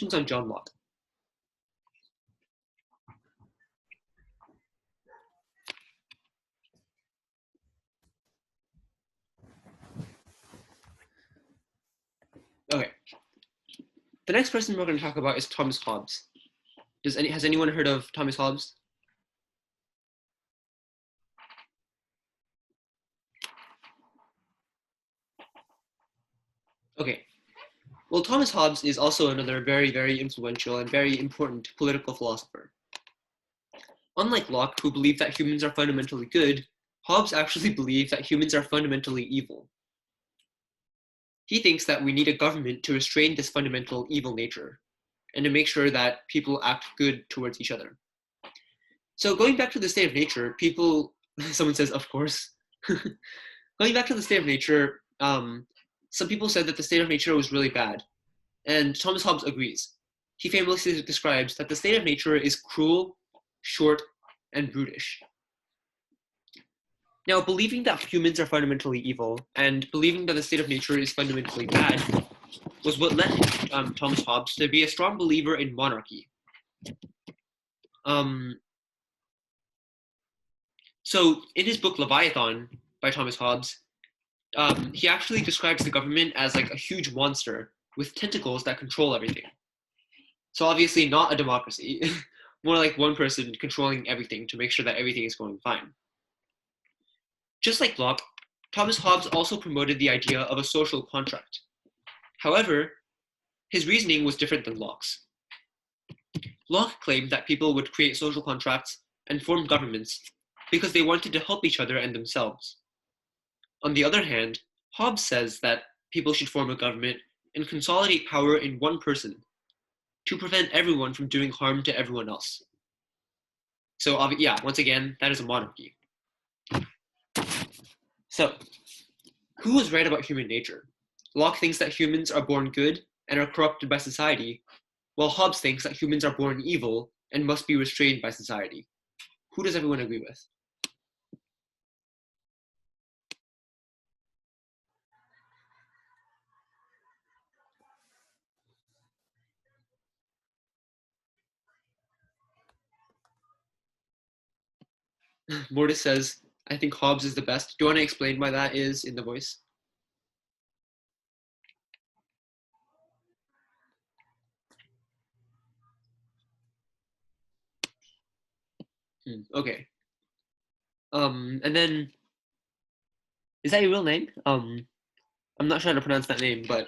on John Locke. Okay. The next person we're going to talk about is Thomas Hobbes. Has anyone heard of Thomas Hobbes? Okay. Well, Thomas Hobbes is also another very, very influential and very important political philosopher. Unlike Locke, who believed that humans are fundamentally good, Hobbes actually believed that humans are fundamentally evil. He thinks that we need a government to restrain this fundamental evil nature and to make sure that people act good towards each other. So going back to the state of nature, someone says, of course. Going back to the state of nature, some people said that the state of nature was really bad, and Thomas Hobbes agrees. He famously describes that the state of nature is cruel, short, and brutish. Now, believing that humans are fundamentally evil and believing that the state of nature is fundamentally bad was what led Thomas Hobbes to be a strong believer in monarchy. So in his book Leviathan by Thomas Hobbes, he actually describes the government as like a huge monster with tentacles that control everything. So obviously not a democracy, more like one person controlling everything to make sure that everything is going fine. Just like Locke, Thomas Hobbes also promoted the idea of a social contract. However, his reasoning was different than Locke's. Locke claimed that people would create social contracts and form governments because they wanted to help each other and themselves. On the other hand, Hobbes says that people should form a government and consolidate power in one person to prevent everyone from doing harm to everyone else. So yeah, once again, that is a monarchy. So, who was right about human nature? Locke thinks that humans are born good and are corrupted by society, while Hobbes thinks that humans are born evil and must be restrained by society. Who does everyone agree with? Mortis says, I think Hobbes is the best. Do you want to explain why that is in the voice? Okay. And then, is that your real name? I'm not sure how to pronounce that name, but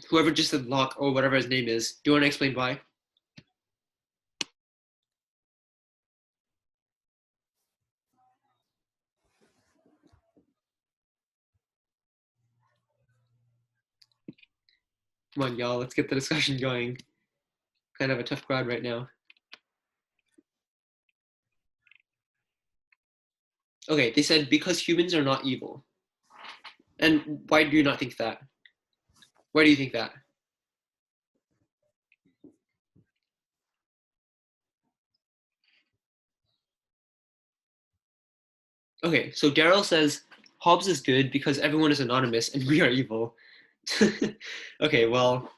whoever just said Locke or whatever his name is, do you want to explain why? Come on, y'all, let's get the discussion going. Kind of a tough crowd right now. Okay, they said because humans are not evil. And why do you not think that? Why do you think that? Okay, so Daryl says Hobbes is good because everyone is anonymous and we are evil. Okay, well.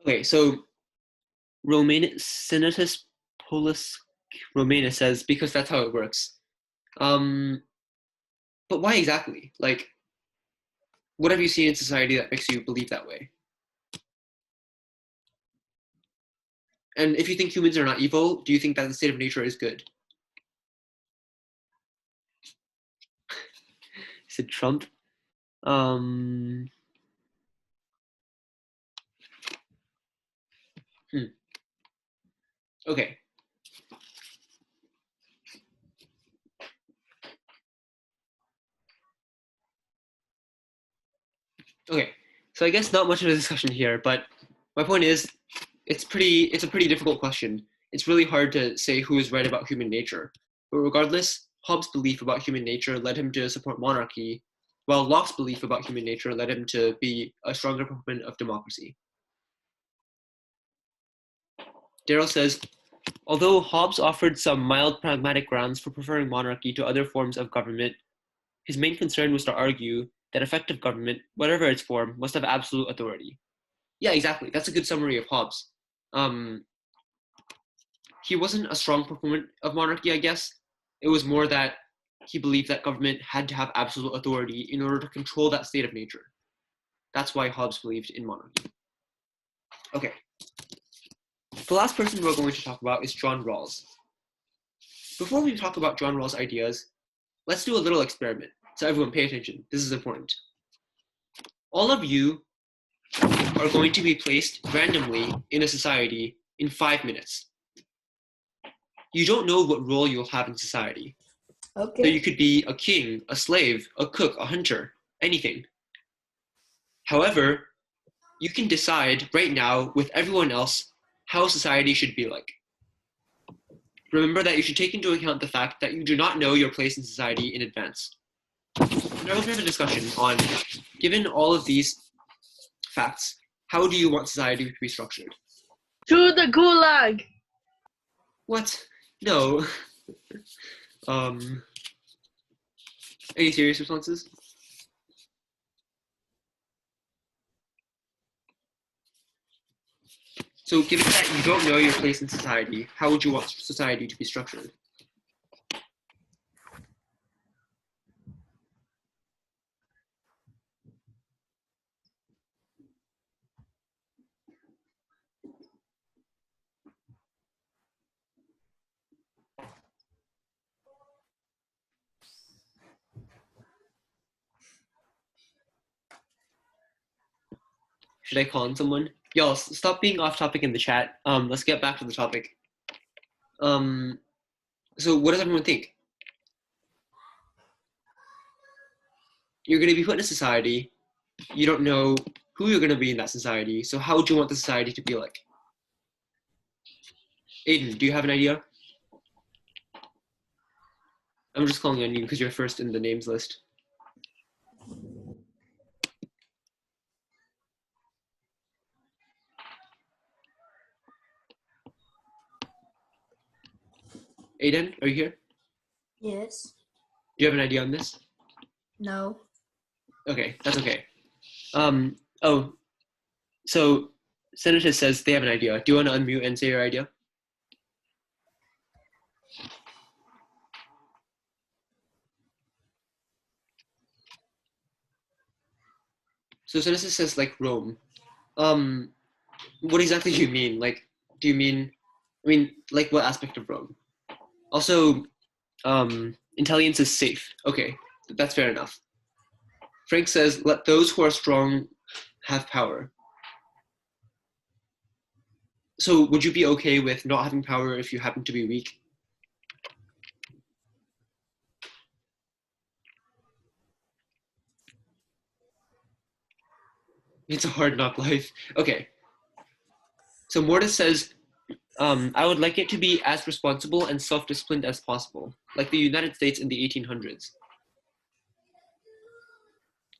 Okay, so Senatus Polus Romanus says because that's how it works. But why exactly? Like, what have you seen in society that makes you believe that way? And if you think humans are not evil, do you think that the state of nature is good? Said Trump. Okay. Okay. So I guess not much of a discussion here, but my point is, it's a pretty difficult question. It's really hard to say who is right about human nature. But regardless, Hobbes' belief about human nature led him to support monarchy, while Locke's belief about human nature led him to be a stronger proponent of democracy. Daryl says, although Hobbes offered some mild pragmatic grounds for preferring monarchy to other forms of government, his main concern was to argue that effective government, whatever its form, must have absolute authority. Yeah, exactly. That's a good summary of Hobbes. He wasn't a strong proponent of monarchy, I guess. It was more that he believed that government had to have absolute authority in order to control that state of nature. That's why Hobbes believed in monarchy. Okay. The last person we're going to talk about is John Rawls. Before we talk about John Rawls' ideas, let's do a little experiment. So everyone pay attention. This is important. All of you are going to be placed randomly in a society in 5 minutes. You don't know what role you'll have in society. Okay. So you could be a king, a slave, a cook, a hunter, anything. However, you can decide right now with everyone else how society should be like. Remember that you should take into account the fact that you do not know your place in society in advance. Now we're going to have a discussion on, given all of these facts, how do you want society to be structured? To the gulag. What? No. Any serious responses? So given that you don't know your place in society, how would you want society to be structured? Should I call on someone? Y'all, stop being off topic in the chat. Let's get back to the topic. So what does everyone think? You're going to be put in a society. You don't know who you're going to be in that society. So how would you want the society to be like? Aiden, do you have an idea? I'm just calling on you because you're first in the names list. Aiden, are you here? Yes. Do you have an idea on this? No. Okay, that's okay. So Senator says they have an idea. Do you want to unmute and say your idea? So Senator says like Rome. What exactly do you mean? Like, do you mean, like what aspect of Rome? Also, intelligence is safe. Okay, that's fair enough. Frank says, let those who are strong have power. So would you be okay with not having power if you happen to be weak? It's a hard knock life. Okay. So Mortis says, I would like it to be as responsible and self-disciplined as possible, like the United States in the 1800s.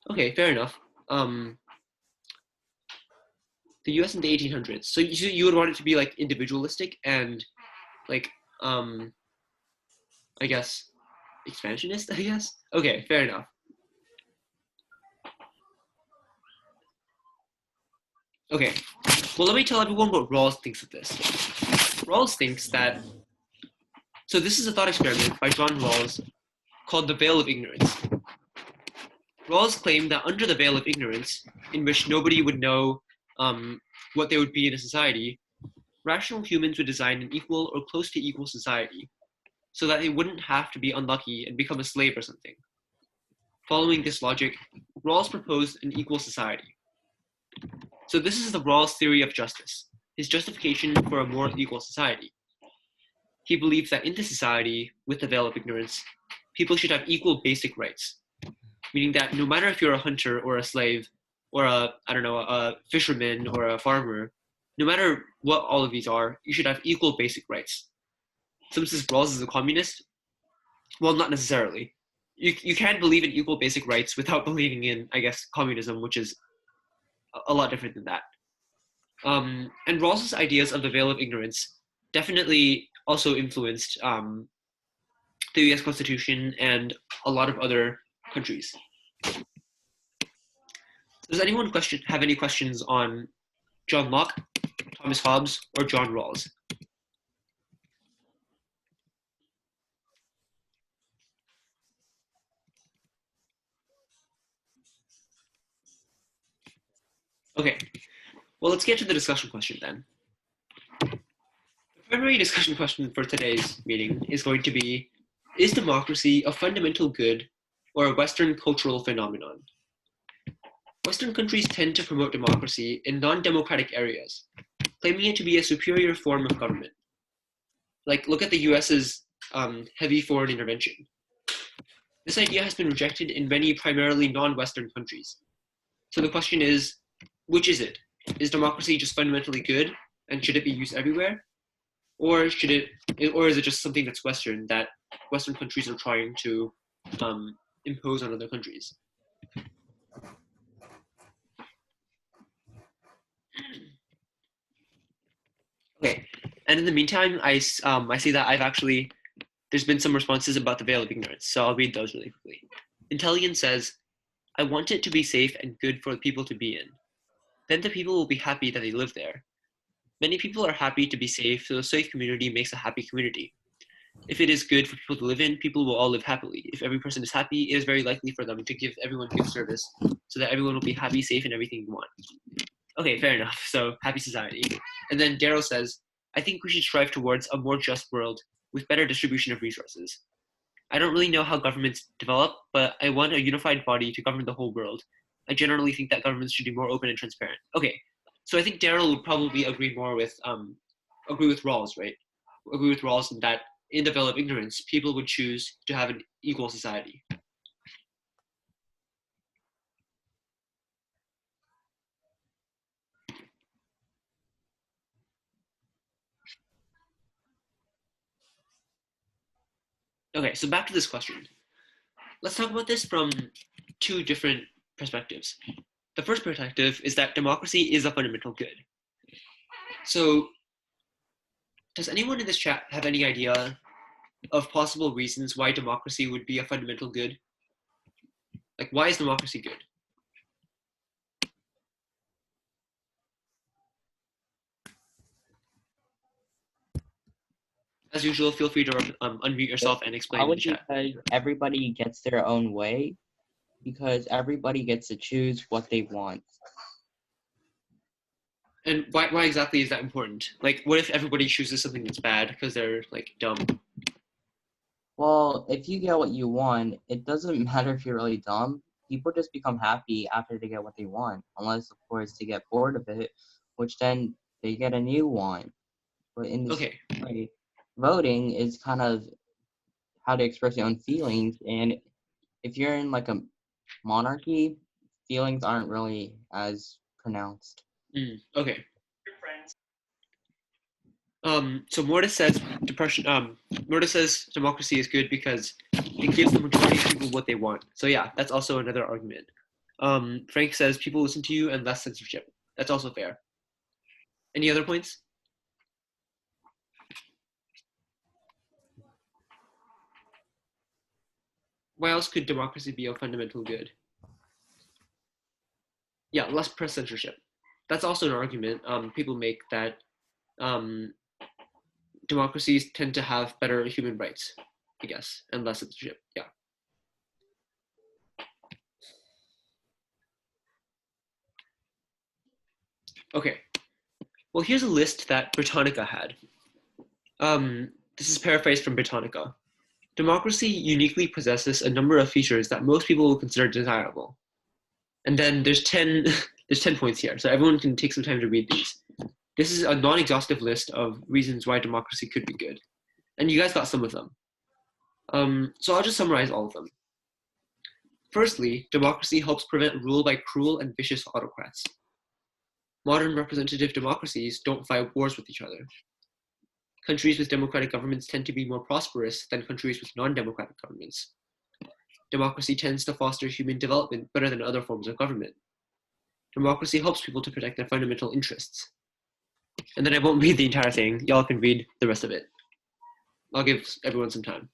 Okay, fair enough. The US in the 1800s. So you would want it to be like individualistic and like, I guess, expansionist, I guess? Okay, fair enough. Okay, well, let me tell everyone what Rawls thinks of this. Rawls thinks that, so this is a thought experiment by John Rawls called the Veil of Ignorance. Rawls claimed that under the veil of ignorance, in which nobody would know what they would be in a society, rational humans would design an equal or close to equal society, so that they wouldn't have to be unlucky and become a slave or something. Following this logic, Rawls proposed an equal society. So this is the Rawls theory of justice, his justification for a more equal society. He believes that in this society, with the veil of ignorance, people should have equal basic rights, meaning that no matter if you're a hunter or a slave, or a fisherman or a farmer, no matter what all of these are, you should have equal basic rights. Since Rawls is a communist, well, not necessarily. You can believe in equal basic rights without believing in, I guess, communism, which is a lot different than that. And Rawls's ideas of the veil of ignorance definitely also influenced the US Constitution and a lot of other countries. Does anyone have any questions on John Locke, Thomas Hobbes, or John Rawls? Okay, well, let's get to the discussion question then. The primary discussion question for today's meeting is going to be, is democracy a fundamental good or a Western cultural phenomenon? Western countries tend to promote democracy in non-democratic areas, claiming it to be a superior form of government. Like, look at the US's heavy foreign intervention. This idea has been rejected in many primarily non-Western countries. So the question is, which is it? Is democracy just fundamentally good, and should it be used everywhere? Or is it just something that's Western, that Western countries are trying to impose on other countries? Okay, and in the meantime, I see that there's been some responses about the veil of ignorance, so I'll read those really quickly. Intelligence says, I want it to be safe and good for the people to be in. Then the people will be happy that they live there. Many people are happy to be safe, so a safe community makes a happy community. If it is good for people to live in, people will all live happily. If every person is happy, it is very likely for them to give everyone good service, so that everyone will be happy, safe, and everything you want. Okay, fair enough. So, happy society. And then Darrow says, I think we should strive towards a more just world with better distribution of resources. I don't really know how governments develop, but I want a unified body to govern the whole world. I generally think that governments should be more open and transparent. Okay, so I think Darrell would probably agree with Rawls, right? Agree with Rawls in that in the veil of ignorance, people would choose to have an equal society. Okay, so back to this question. Let's talk about this from two different perspectives. The first perspective is that democracy is a fundamental good. So, does anyone in this chat have any idea of possible reasons why democracy would be a fundamental good? Like, why is democracy good? As usual, feel free to unmute yourself and explain in the chat. Because everybody gets their own way, because everybody gets to choose what they want. And why exactly is that important? Like, what if everybody chooses something that's bad because they're, like, dumb? Well, if you get what you want, it doesn't matter if you're really dumb. People just become happy after they get what they want, unless, of course, they get bored of it, which then they get a new one. But in this way, voting is kind of how to express your own feelings, and if you're in, like, a monarchy, feelings aren't really as pronounced. Okay. So Mortis says Mortis says democracy is good because it gives the majority of people what they want. So yeah, that's also another argument. Frank says people listen to you and less censorship. That's also fair. Any other points? Why else could democracy be a fundamental good? Yeah, less press censorship. That's also an argument people make that democracies tend to have better human rights, I guess, and less censorship. Yeah. Okay. Well, here's a list that Britannica had. This is paraphrased from Britannica. Democracy uniquely possesses a number of features that most people will consider desirable. And then there's 10 points here, so everyone can take some time to read these. This is a non-exhaustive list of reasons why democracy could be good. And you guys got some of them. So I'll just summarize all of them. Firstly, democracy helps prevent rule by cruel and vicious autocrats. Modern representative democracies don't fight wars with each other. Countries with democratic governments tend to be more prosperous than countries with non-democratic governments. Democracy tends to foster human development better than other forms of government. Democracy helps people to protect their fundamental interests. And then I won't read the entire thing. Y'all can read the rest of it. I'll give everyone some time.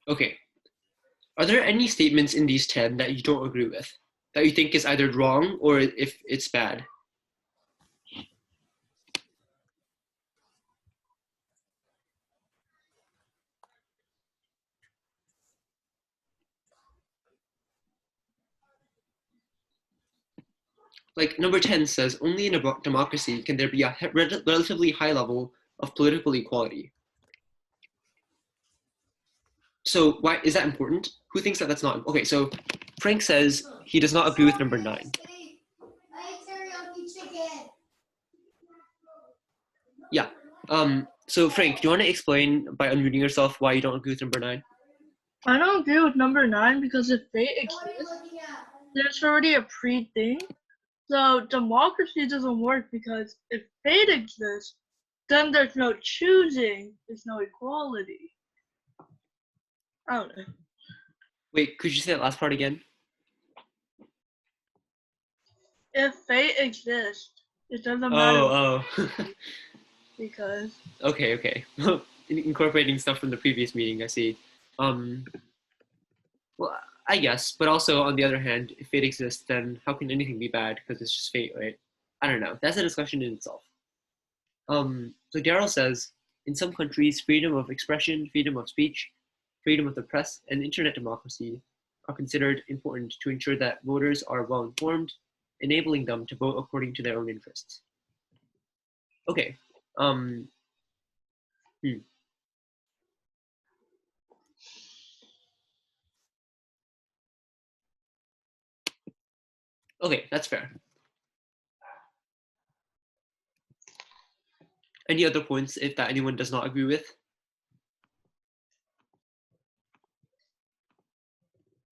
Okay. Are there any statements in these 10 that you don't agree with? That you think is either wrong or if it's bad? Like number 10 says, only in a democracy can there be a relatively high level of political equality. So why is that important? Who thinks that that's not? Okay, so Frank says he does not agree with number 9. Yeah. So Frank, do you want to explain by unmuting yourself why you don't agree with number 9? I don't agree with number 9 because if fate exists, there's already a pre-thing. So democracy doesn't work because if fate exists, then there's no choosing, there's no equality. I don't know. Wait, could you say that last part again? If fate exists, it doesn't matter. Oh. Because. Okay. Incorporating stuff from the previous meeting, I see. Well, I guess, but also on the other hand, if fate exists, then how can anything be bad? Because it's just fate, right? I don't know. That's a discussion in itself. So Daryl says, in some countries, freedom of expression, freedom of speech, freedom of the press, and internet democracy are considered important to ensure that voters are well informed, enabling them to vote according to their own interests. Okay. Okay, that's fair. Any other points if that anyone does not agree with?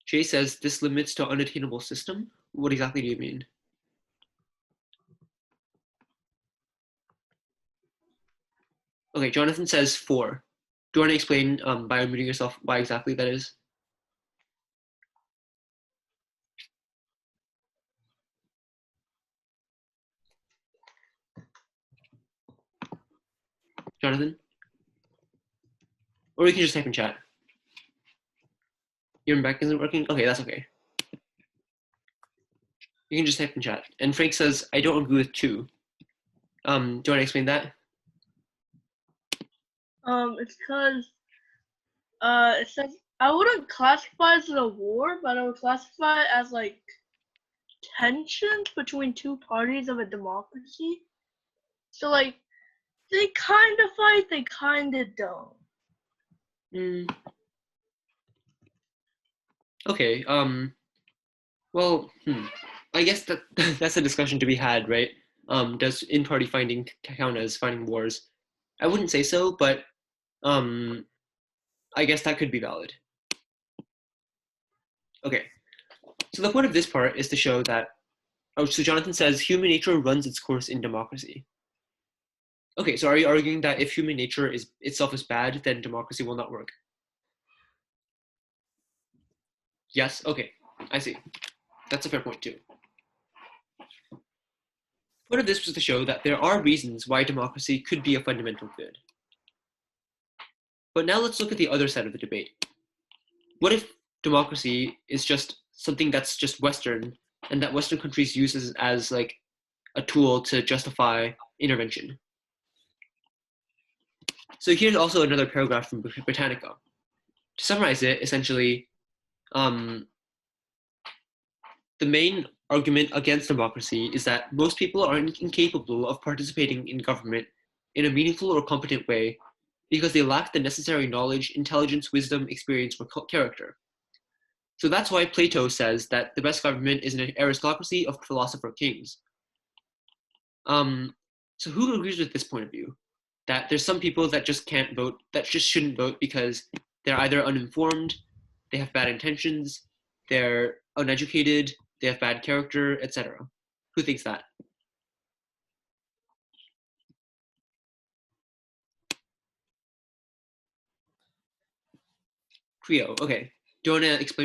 Jay says this limits to unattainable system. What exactly do you mean? Okay, Jonathan says 4. Do you want to explain by unmuting yourself why exactly that is? Jonathan? Or you can just type in chat. Your mic isn't working? Okay, that's okay. You can just type in chat. And Frank says, I don't agree with 2. Do you want to explain that? It's because it says I wouldn't classify it as a war, but I would classify it as like tensions between two parties of a democracy. So like they kind of fight, they kind of don't. Okay. Well, I guess that's a discussion to be had, right? Does in-party fighting count as fighting wars? I wouldn't say so, but I guess that could be valid. Okay. So the point of this part is to show that. So Jonathan says human nature runs its course in democracy. Okay, so are you arguing that if human nature itself is bad, then democracy will not work? Yes. Okay, I see. That's a fair point too. Part of this was to show that there are reasons why democracy could be a fundamental good. But now let's look at the other side of the debate. What if democracy is just something that's just Western, and that Western countries use as like a tool to justify intervention? So here's also another paragraph from Britannica. To summarize it, essentially, the main argument against democracy is that most people are incapable of participating in government in a meaningful or competent way because they lack the necessary knowledge, intelligence, wisdom, experience, or character. So that's why Plato says that the best government is an aristocracy of philosopher kings. So who agrees with this point of view? That there's some people that just can't vote, that just shouldn't vote because they're either uninformed, they have bad intentions, they're uneducated, they have bad character, etc. Who thinks that? Qiu, okay. Do you want to explain